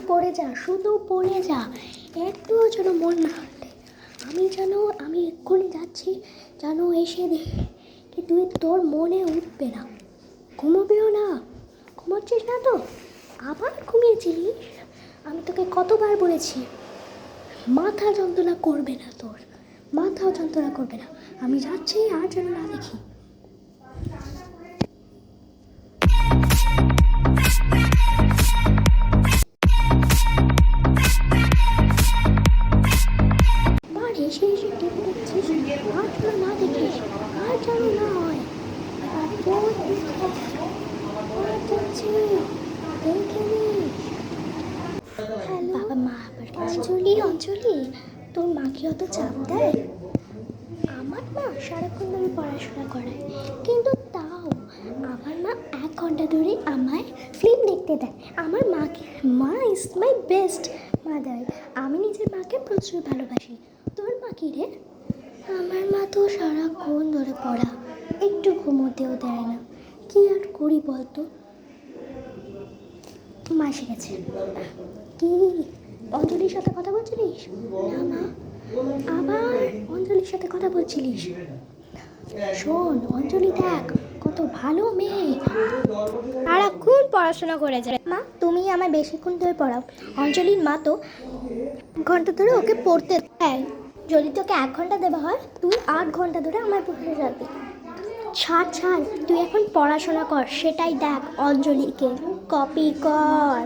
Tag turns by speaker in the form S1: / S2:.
S1: পড়ে যা, শুধু পড়ে যা, একটুও যেন মন না হাঁটে। আমি এক্ষুনি যাচ্ছি, যেন এসে দেখি কি তোর মনে উঠবে না, ঘুমোবেও না। ঘুমোচ্ছিস না তো? আবার ঘুমিয়েছিলিস? আমি তোকে কতবার বলেছি মাথা যন্ত্রণা করবে না, তোর মাথাও যন্ত্রণা করবে না। আমি যাচ্ছি, আর যেন না দেখি। আর এসে এসে টিভি দেখছিস, আর যেন না দেখিস, আর যেন না হয়। তারপর যাচ্ছি, দেখে নিস। হ্যালো বাবা, মা আবার অঞ্জলি, তোর মা কি অত চাপ দেয়? আমার মা সারাক্ষণ ধরে পড়াশোনা করায়, কিন্তু তাও আমার মা 1 ঘন্টা ধরে আমায় ফিল্ম দেখতে দেয়। আমার মা ইজ মাই বেস্ট মাদার। আমি নিজের মাকে প্রচুর ভালোবাসি। তোর মা কি রে? আমার মা তো সারাক্ষণ ধরে পড়া, একটু ঘুমোতেও দেয় না। কি আর করি বলতো? মা এসে গেছে। কি অঞ্জলির সাথে কথা বলছিলিস? না মা, আবার অঞ্জলির সাথে কথা বলছিলিস? শোন অঞ্জলি, দেখ কত ভালো মেয়ে, সারাক্ষণ পড়াশোনা করে যায়। মা তুমি আমায় বেশিক্ষণ ধরে পড়াও। অঞ্জলির মা তো ঘন্টা ধরে ওকে পড়তে দেয়। যদি তোকে 1 ঘন্টা দেওয়া হয়, তুই 8 ঘন্টা ধরে আমায় পড়তে যাবি। ছাড়, তুই এখন পড়াশোনা কর, সেটাই দেখ। অঞ্জলিকে কপি কর।